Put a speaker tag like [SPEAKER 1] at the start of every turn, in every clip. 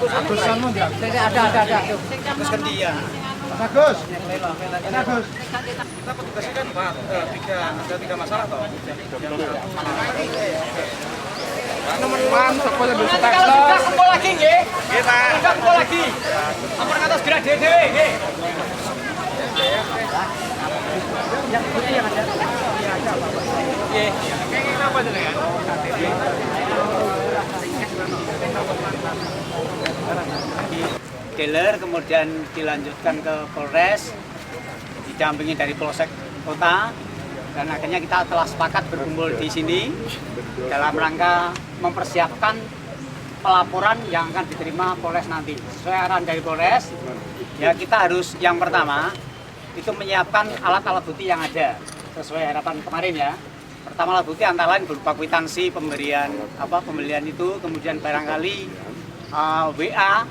[SPEAKER 1] Agusanmu dia.
[SPEAKER 2] Ada.
[SPEAKER 1] Agus kendi ya. Agus. Agus. Kita petugasnya kan Pak, ada tiga masalah toh. Teman-teman, sekolah yang bisa
[SPEAKER 2] Kalau sudah kumpul lagi nggih.
[SPEAKER 1] Kita.
[SPEAKER 2] Sudah kumpul lagi. Ampun kata segera dhewe nggih. Yang putih yang ada. Nggih. Kenging apa jenengan? Dealer kemudian dilanjutkan ke Polres, didampingi dari Polsek Kota, dan akhirnya kita telah sepakat berkumpul di sini dalam rangka mempersiapkan pelaporan yang akan diterima Polres nanti. Sesuai arahan dari Polres, ya kita harus yang pertama itu menyiapkan alat-alat bukti yang ada sesuai harapan kemarin ya. Pertama alat bukti antara lain berupa kwitansi pemberian pembelian itu, kemudian barangkali WA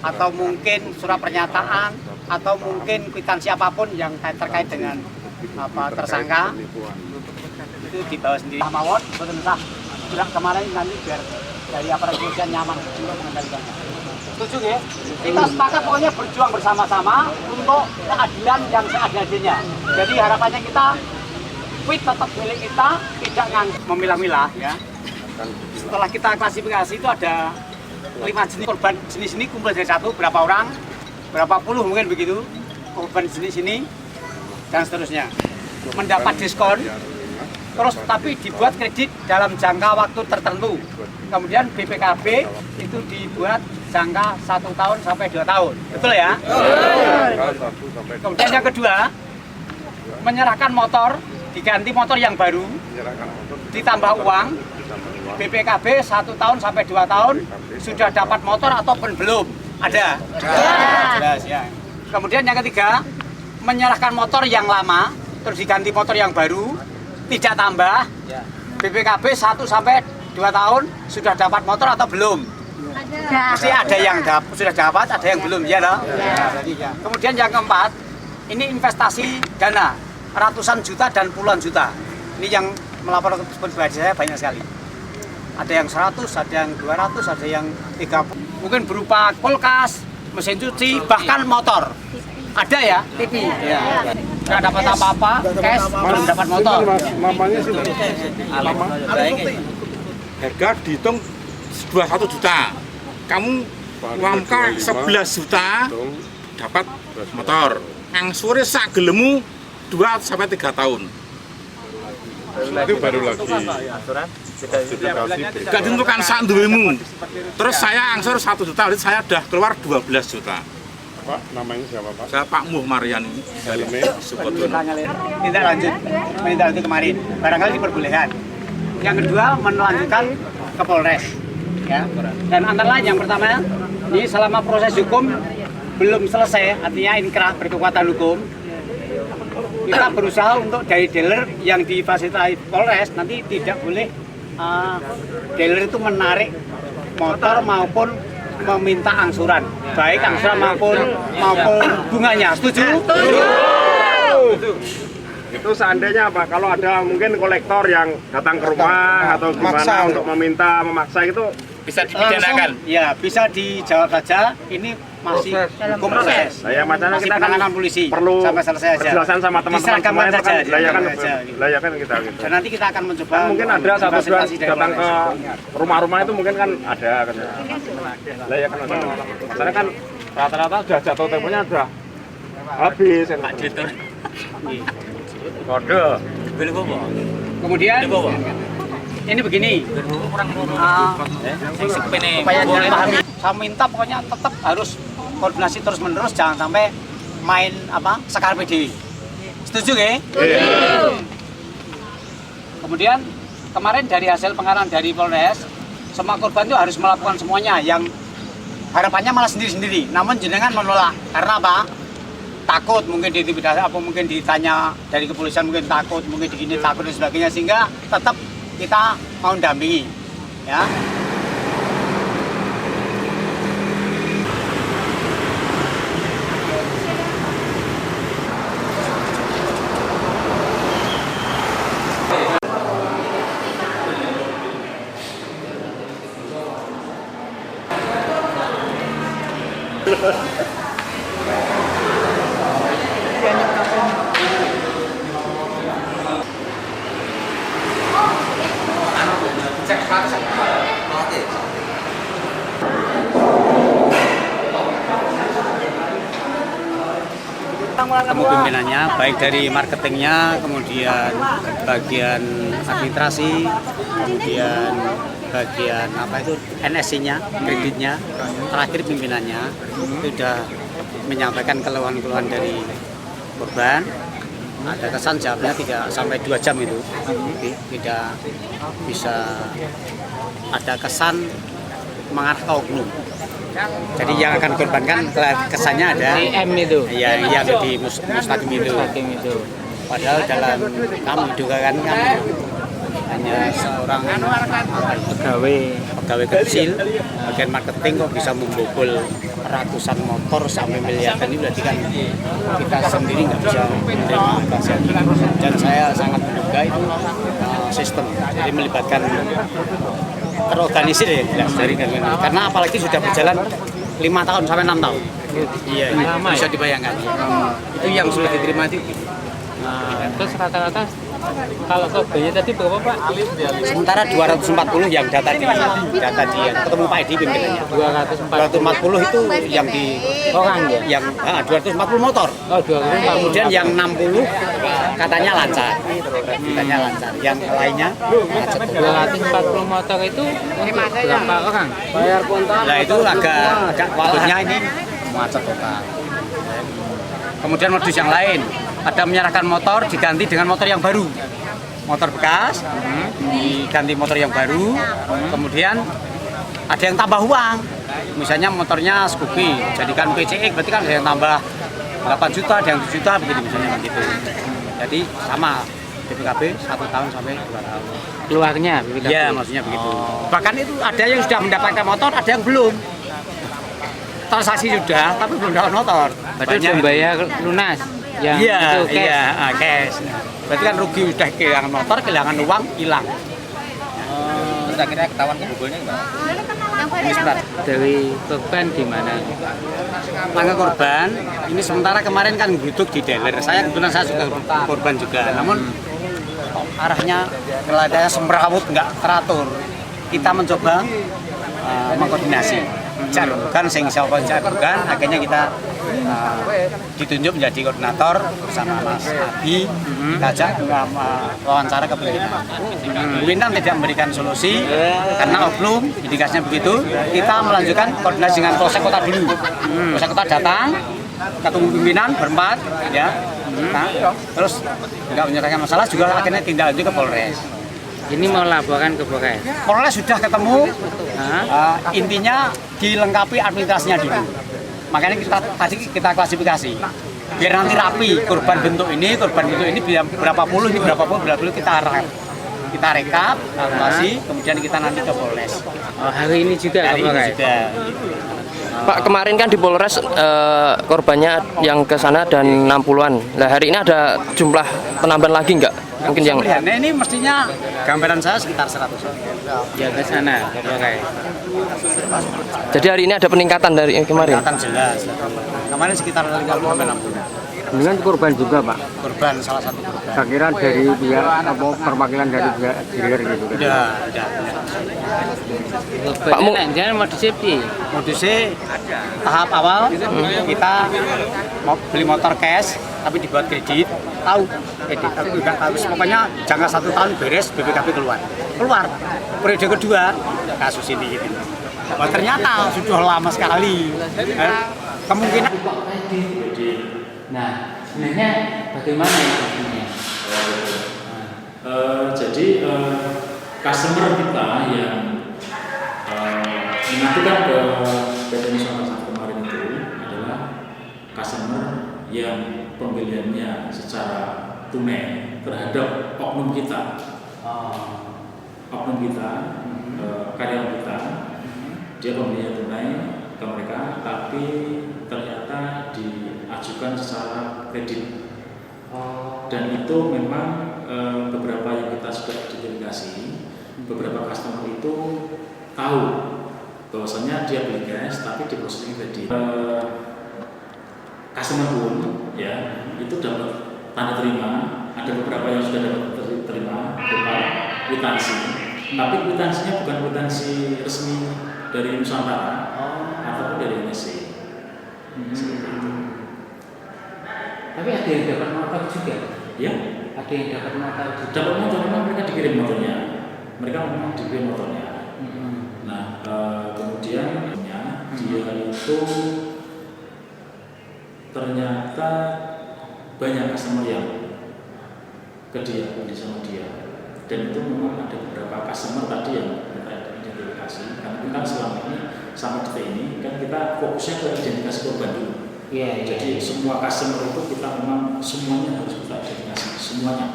[SPEAKER 2] atau mungkin surat pernyataan atau mungkin kwitansi apapun yang terkait dengan tersangka itu dibawa sendiri. Mawon betul sah. Sudah kemarin nanti biar dari aparat kepolisian nyaman untuk mengendalikannya. Setuju ya? Kita sepakat pokoknya berjuang bersama-sama untuk keadilan yang seadil-adilnya. Jadi harapannya kita quit tetap milik kita, tidak memilah-milah ya. Setelah kita klasifikasi itu ada 5 jenis korban jenis ini kumpul dari satu, berapa orang, berapa puluh mungkin begitu korban jenis ini dan seterusnya. Mendapat diskon, terus tapi dibuat kredit dalam jangka waktu tertentu. Kemudian BPKB itu dibuat jangka 1 tahun sampai 2 tahun, betul ya? Kemudian yang kedua, menyerahkan motor, diganti motor yang baru, ditambah uang. BPKB 1 tahun sampai 2 tahun sudah dapat motor ataupun belum? Ada. Jelas ya. Kemudian yang ketiga, menyerahkan motor yang lama terus diganti motor yang baru, tidak tambah. BPKB 1 sampai 2 tahun sudah dapat motor atau belum? Pasti ada yang sudah dapat, ada yang belum ya toh? Ya. Kemudian yang keempat, ini investasi dana ratusan juta dan puluhan juta. Ini yang melapor ke pribadi saya banyak sekali. Ada yang 100, ada yang 200, ada yang 30. Mungkin berupa kulkas, mesin cuci, bahkan motor. Ada ya, TV. Ya. Nggak dapat apa-apa, cash, belum dapat motor.
[SPEAKER 3] Namanya sih harga dihitung 21 juta. Kamu uangka 11 juta dapat motor. Yang sore sak gelemu 2 sampai 3 tahun. Itu baru lagi. Gak ditentukan saat duwemu. Terus saya angsur 1 juta, saya udah keluar 12 juta.
[SPEAKER 4] Pak, namanya siapa Pak?
[SPEAKER 3] Saya Pak Muh Mariani dari Sukodono.
[SPEAKER 2] Tindak lanjut kemarin, barangkali diperbolehkan. Yang kedua, melanjutkan ke Polres. Ya. Dan antara lain yang pertama, ini selama proses hukum belum selesai, artinya inkrah berkekuatan hukum, kita berusaha untuk dari dealer yang difasilitasi Polres nanti tidak boleh dealer itu menarik motor maupun meminta angsuran, baik angsuran maupun bunganya. Setuju?
[SPEAKER 4] Itu seandainya apa? Kalau ada mungkin kolektor yang datang ke rumah atau gimana untuk memaksa itu
[SPEAKER 3] Bisa dipidanakan?
[SPEAKER 2] Ya, bisa dijawab saja. Ini masih hukum proses.
[SPEAKER 4] Saya macamnya
[SPEAKER 2] Masih
[SPEAKER 4] kita kan
[SPEAKER 2] penanganan polisi
[SPEAKER 4] perlu
[SPEAKER 2] sampai selesai aja.
[SPEAKER 4] penjelasan sama teman-teman semua itu kan layakan kita gitu.
[SPEAKER 2] Dan nanti kita akan mencoba.
[SPEAKER 4] Kan mungkin ada satu dua datang ke rumah-rumah itu mungkin kan ada kan. Layakan maksudnya kan rata-rata sudah jatuh temponya sudah habis. Pak Jitur. Kode.
[SPEAKER 2] Kemudian ini begini, supaya dipahami. Saya minta pokoknya tetap harus koordinasi terus-menerus, jangan sampai main sekar PD. Setuju ya? Kemudian kemarin dari hasil pengarahan dari Polres, semua korban itu harus melakukan semuanya. Yang harapannya malah sendiri-sendiri, namun jenengan menolak. Karena apa? Takut, mungkin diintimidasi, mungkin ditanya dari kepolisian, mungkin takut, mungkin digini takut dan sebagainya, sehingga tetap kita mau dampingi, ya. Ketemu pimpinannya, baik dari marketingnya, kemudian bagian administrasi, kemudian bagian apa itu NSC-nya, kreditnya, terakhir pimpinannya sudah menyampaikan keluhan-keluhan dari korban. Ada kesan jawabnya tidak sampai 2 jam itu, tidak bisa ada kesan mengarah ke oknum. Jadi yang akan korbankan kesannya ada
[SPEAKER 5] M itu.
[SPEAKER 2] Ya, yang di Mustaqim itu. Padahal dalam kami juga kan kami hanya seorang pegawai kecil bagian marketing kok bisa membobol ratusan motor sampai miliaran. Ini berarti kan kita sendiri nggak bisa menerima bagian. Dan saya sangat menduga itu sistem, jadi melibatkan terorganisir ya jelas dari karena apalagi sudah berjalan 5 tahun sampai 6 tahun. Iya, bisa dibayangkan. Itu yang sudah diterima itu.
[SPEAKER 5] Nah, terus rata-rata kalau korbannya tadi berapa Pak?
[SPEAKER 2] Sementara 240 yang data dia ketemu Pak Edi pimpinannya. 240 itu yang di
[SPEAKER 5] Orang ya?
[SPEAKER 2] Yang 240 motor.
[SPEAKER 5] Oh, 240.
[SPEAKER 2] Kemudian yang 60 katanya lancar. Yang lainnya macet.
[SPEAKER 5] 240 motor itu untuk berapa orang?
[SPEAKER 2] Nah itu agak waktunya ini macet total. Kemudian modus yang lain, ada menyerahkan motor diganti dengan motor yang baru. Motor bekas diganti motor yang baru. Kemudian ada yang tambah uang. Misalnya motornya Scoopy, jadikan PCX, berarti kan ada yang tambah 8 juta, ada yang 7 juta begitu misalnya begitu. Jadi sama BPKB 1 tahun sampai 2 tahun.
[SPEAKER 5] Keluarnya BPKB?
[SPEAKER 2] Iya, maksudnya begitu. Bahkan itu ada yang sudah mendapatkan motor, ada yang belum. Transaksi sudah, tapi belum dapat motor.
[SPEAKER 5] Berarti sudah bayar lunas? Yang itu cash?
[SPEAKER 2] Iya, cash. Berarti kan rugi, sudah kehilangan motor, kehilangan uang, hilang.
[SPEAKER 1] Terus akhirnya ketahuan kebobolnya gimana?
[SPEAKER 5] Dari korban gimana?
[SPEAKER 2] Langkah korban, ini sementara kemarin kan guduk di dealer. Saya kebetulan saya juga korban juga. Namun arahnya keladanya semrawut, nggak teratur. Kita mencoba mengkoordinasi. Carukan, sing siapa carukan, akhirnya kita ditunjuk menjadi koordinator bersama Mas Abi. Kita ajak wawancara ke pimpinan. Pimpinan tidak memberikan solusi karena oknum, indikasinya begitu. Kita melanjutkan koordinasi dengan Polsek Kota dulu. Polsek Kota datang, ketemu pimpinan berempat, ya. Nah, terus nggak menyelesaikan masalah juga akhirnya tindak lanjut ke Polres.
[SPEAKER 5] Ini mau laporan ke Polres?
[SPEAKER 2] Polres sudah ketemu, intinya dilengkapi administrasinya dulu. Makanya kita klasifikasi. Biar nanti rapi, korban bentuk ini berapa puluh, ini berapa puluh kita rekap, kalkulasi, kemudian kita nanti ke Polres.
[SPEAKER 5] Oh, hari ini juga ke Polres?
[SPEAKER 6] Pak, kemarin kan di Polres korbannya yang ke sana dan 60-an. Nah, hari ini ada jumlah penambahan lagi nggak? Mungkin yang
[SPEAKER 2] nah, ini mestinya gambaran saya sekitar 100.
[SPEAKER 5] Ya ke sana, ke Polres.
[SPEAKER 6] Jadi hari ini ada peningkatan dari kemarin.
[SPEAKER 2] Peningkatan jelas. Kemarin sekitar 50-60.
[SPEAKER 7] Dengan korban juga Pak?
[SPEAKER 2] Korban, salah satu korban.
[SPEAKER 7] Saya kira dari pihak perwakilan dari pihak dealer gitu kan?
[SPEAKER 2] Udah.
[SPEAKER 5] Pak jangan modusnya piye?
[SPEAKER 2] Modusnya tahap awal kita mau beli motor cash tapi dibuat kredit, tahu kredit tapi juga harus pokoknya jangka 1 tahun beres BPKB keluar. Periode kedua kasus ini gitu. Wah, ternyata sudah lama sekali. Kemungkinan.
[SPEAKER 5] Nah, sebenarnya bagaimana ini?
[SPEAKER 8] Jadi customer kita yang mengajukan ke PT Nusantara kemarin itu adalah customer yang pembeliannya secara tunai terhadap oknum kita, karyawan kita, dia pembelian tunai ke mereka, tapi ternyata diajukan secara kredit. Dan itu memang beberapa yang kita sudah identifikasi, beberapa customer itu tahu bahwasanya dia beli cash tapi diproses kredit. customer pun ya itu dapat tanda terima. Ada beberapa yang sudah dapat terima berupa kwitansi, tapi kwitansinya bukan kwitansi resmi dari Nusantara ataupun dari NSC.
[SPEAKER 5] Tapi ada yang dapat motor juga?
[SPEAKER 8] Ya,
[SPEAKER 5] ada yang dapat motor juga?
[SPEAKER 8] Dapat motor, memang mereka dikirim motornya. Mereka memang dikirim motornya. Nah, kemudian dia itu ternyata banyak customer yang ke dia, sama dia. Dan itu memang ada beberapa customer tadi yang kita identifikasi. Karena kita selama ini sampai detik ini kan kita fokusnya ke identifikasi korban dulu. Jadi semua customer itu kita memang semuanya harus kita identifikasi, semuanya.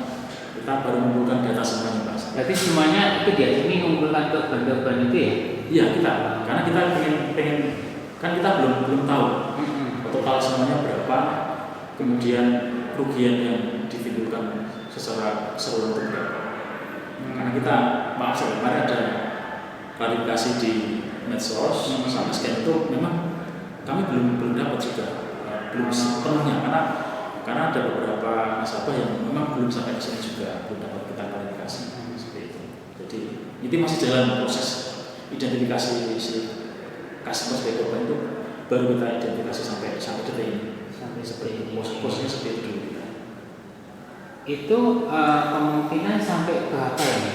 [SPEAKER 8] Kita baru mengumpulkan data semuanya, Pak.
[SPEAKER 5] Berarti semuanya itu dia ini mengumpulkan korban-korban itu ya?
[SPEAKER 8] Iya, kita. Karena kita pengen kan kita belum tahu total semuanya berapa, kemudian kerugian yang ditimbulkan secara keseluruhan itu berapa. Karena kita, maaf saya kemarin ada klarifikasi di medsos sama scan itu memang kami belum dapat juga, belum sepenuhnya karena ada beberapa nasabah yang memang belum sampai ke sini juga, belum dapat kita klarifikasi seperti itu. Jadi ini masih jalan proses identifikasi si customer sebagai korban itu, baru kita identifikasi sampai detik ini. Sampai seperti ini. Posnya seperti itu dulu.
[SPEAKER 5] Itu kemungkinan sampai berapa ya?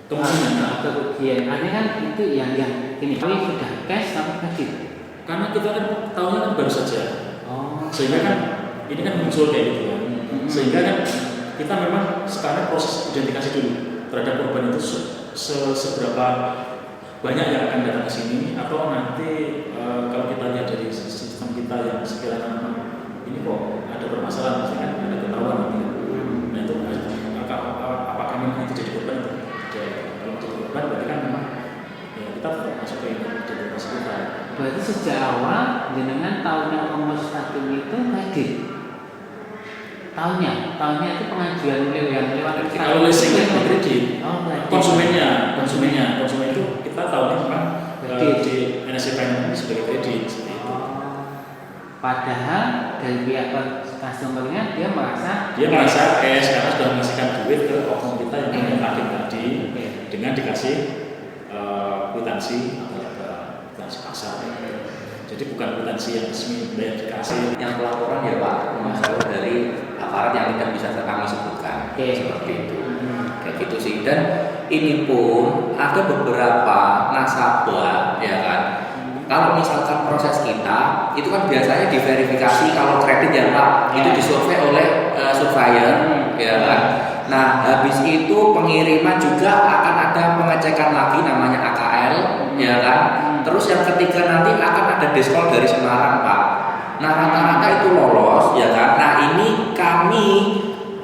[SPEAKER 8] Kemungkinan
[SPEAKER 5] kerugian. Artinya kan itu yang ini. Tapi sudah cash sama kredit.
[SPEAKER 8] Karena kita kan tahunya kan baru saja. Sehingga kan ini kan muncul kayak gitu kan. Sehingga kan kita memang sekarang proses identifikasi dulu terhadap korban itu seberapa banyak yang akan datang ke sini, atau nanti kalau kita lihat dari sistem kita yang sekiranya ini kok ada permasalahan, pasti kan ada ketahuan nanti. Nah itu apakah memang itu jadi korban itu? Kalau jadi korban berarti kan memang ya kita tetap masuk ke identifikasi kita.
[SPEAKER 5] Berarti sejak awal jenengan tahunnya Mustaqim itu kredit. Tahunnya itu pengajuan yang lewat
[SPEAKER 8] kalau leasing itu kredit. Konsumennya itu kita tahunya memang di NSC Finance sebagai kredit seperti itu.
[SPEAKER 5] Padahal dari pihak customernya dia merasa
[SPEAKER 8] cash karena sudah mengasihkan duit ke oknum kita yang menyatakan tadi dengan dikasih kwitansi atau kwitansi pasar. Jadi bukan kwitansi yang resmi yang dikasih.
[SPEAKER 9] Yang pelaporan ya Pak, masalah dari aparat yang tidak bisa kami sebutkan seperti itu. Kayak gitu sih. Dan ini pun ada beberapa nasabah ya kan. Kalau misalkan proses kita itu kan biasanya diverifikasi kalau kredit ya Pak, itu disurvei oleh surveyor ya kan. Nah, habis itu pengiriman juga akan ada pengecekan lagi namanya AKL ya kan. Terus yang ketiga nanti akan ada diskol dari Semarang Pak. Nah, rata-rata itu lolos ya kan. Nah, ini kami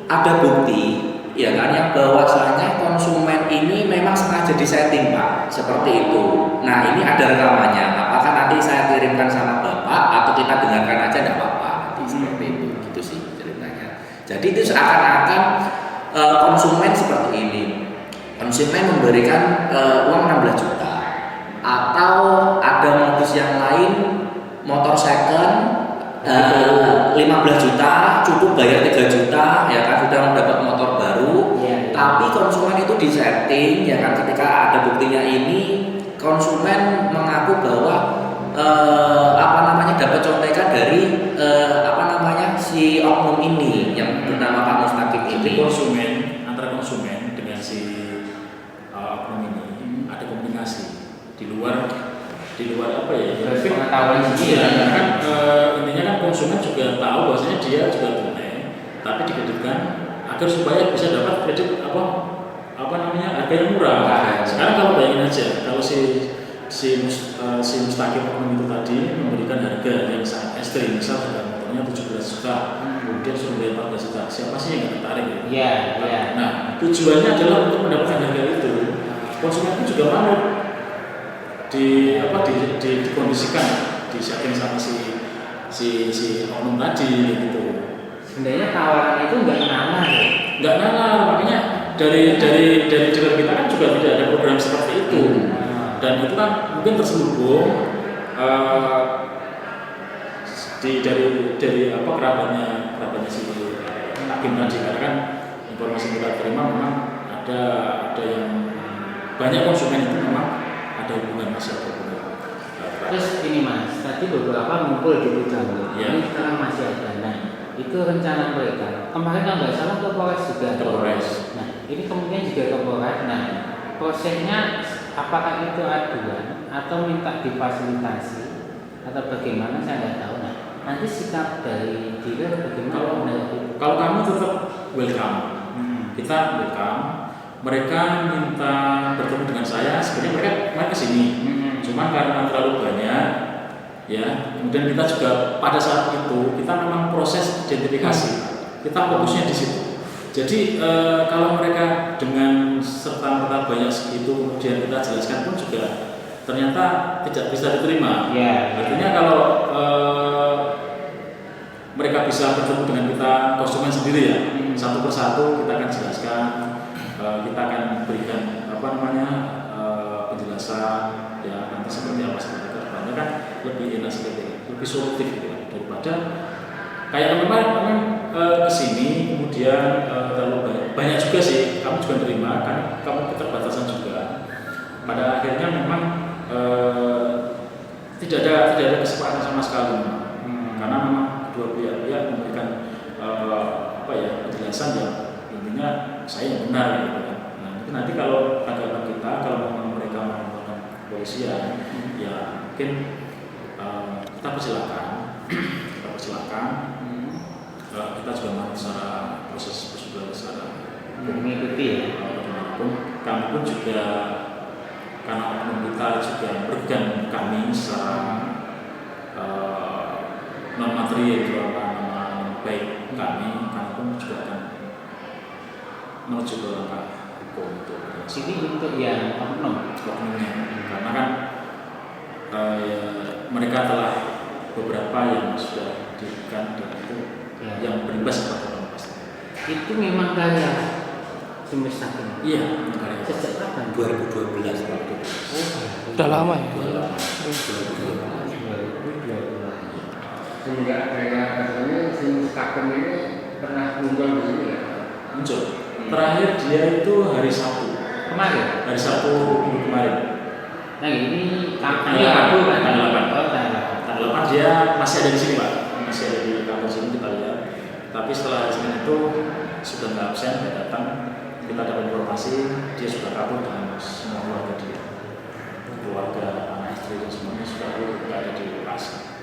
[SPEAKER 9] ada bukti ya kan yang bahwasanya konsumen ini memang sengaja disetting Pak, seperti itu. Nah, ini ada rekamannya. Apakah nanti saya kirimkan sama Bapak atau kita dengarkan aja enggak apa-apa nanti seperti itu. Gitu sih ceritanya. Jadi itu seakan-akan konsumen seperti ini. Konsumen memberikan uang 16 juta atau ada modus yang lain motor second 15 juta cukup bayar 3 juta ya kan sudah mendapat motor baru tapi konsumen itu disetting ya kan ketika ada buktinya ini konsumen mengaku bahwa dapat contekan dari si oknum ini yang bernama Pak Mustaqim ini.
[SPEAKER 8] Jadi konsumen antara konsumen dengan si oknum ini ada komunikasi di luar apa ya?
[SPEAKER 5] Berarti pengetahuan
[SPEAKER 8] sendiri. Iya, kan intinya kan konsumen juga tahu bahwasanya dia juga tunai, tapi dikreditkan agar supaya bisa dapat kredit harga yang murah. Sekarang kalau bayangin aja kalau si Mustaqim oknum itu tadi memberikan harga yang sangat ekstrim, misal harga motornya 17 juta, kemudian suruh bayar 14 juta, siapa sih yang tertarik?
[SPEAKER 5] Iya.
[SPEAKER 8] Nah, tujuannya adalah untuk mendapatkan harga itu. Konsumen pun juga mau dikondisikan, disetting sama si oknum tadi gitu.
[SPEAKER 5] Sebenarnya tawaran itu nggak nalar ya?
[SPEAKER 8] Nggak nalar, makanya dari dealer kita kan juga tidak ada program seperti itu. Dan itu kan mungkin terselubung dari apa kerabatnya si hakim tadi, karena kan informasi kita terima memang ada yang banyak konsumen itu memang ada hubungan masih ada hubungan.
[SPEAKER 5] Terus ini Mas, tadi beberapa ngumpul di Pujamu, ini sekarang masih ada. Nah, itu rencana mereka. Kemarin kalau nggak salah ke Polres juga.
[SPEAKER 8] Ke Polres.
[SPEAKER 5] Nah, ini kemudian juga ke Polres. Nah, prosesnya apakah itu aduan atau minta difasilitasi atau bagaimana saya nggak tahu. Nah, nanti sikap dari dealer bagaimana?
[SPEAKER 8] Kalau kami tetap welcome, kita welcome. Mereka minta bertemu dengan saya, sebenarnya mereka kesini. Cuman karena terlalu banyak, ya. Kemudian kita juga pada saat itu kita memang proses identifikasi, kita fokusnya di situ. Jadi kalau mereka dengan serta-merta banyak segitu, kemudian kita jelaskan pun juga ternyata tidak bisa diterima. Artinya kalau mereka bisa bertemu dengan kita konsumen sendiri ya, satu persatu kita akan jelaskan, kita akan berikan penjelasan ya nanti seperti apa seperti itu. Karena kan lebih enak seperti itu, lebih solutif gitu ya, daripada kayak memang kesini kemudian terlalu banyak juga sih, kamu juga terima kan, kamu keterbatasan juga. Pada akhirnya memang tidak ada kesepakatan sama sekali, karena memang kedua pihak memberikan penjelasan yang intinya saya yang benar gitu kan. Nah itu nanti kalau tanggapan kita, kalau memang mereka melakukan polisian, ya mungkin kita persilakan. Kita juga mau secara proses prosedur secara
[SPEAKER 5] mengikuti ya.
[SPEAKER 8] Kami pun juga karena oknum kita juga merugikan kami secara non materi nama baik kami pun juga akan menuju ke langkah hukum untuk
[SPEAKER 5] ini untuk yang oknumnya,
[SPEAKER 8] karena kan mereka telah beberapa yang sudah diberikan dan itu yang berimbas kepada orang pasti.
[SPEAKER 5] Itu memang karya semesta ini.
[SPEAKER 8] Iya,
[SPEAKER 5] sejak kapan?
[SPEAKER 9] 2012.
[SPEAKER 6] Udah lama ya.
[SPEAKER 7] Semenjak adanya katanya Stakem ini pernah muncul di sini ya?
[SPEAKER 8] Muncul. Terakhir dia itu hari Sabtu.
[SPEAKER 5] Kemarin?
[SPEAKER 8] Hari Sabtu minggu kemarin.
[SPEAKER 5] Nah ini
[SPEAKER 8] tanggal 8.
[SPEAKER 5] Tanggal
[SPEAKER 8] 8 dia masih ada di sini Pak. Masih ada di kantor sini kita lihat. Tapi setelah hari Senin itu sudah nggak absen, dia datang. Kita dapat informasi dia sudah kabur dengan semua keluarga dia, keluarga anak istri dan semuanya sudah ada di lokasi.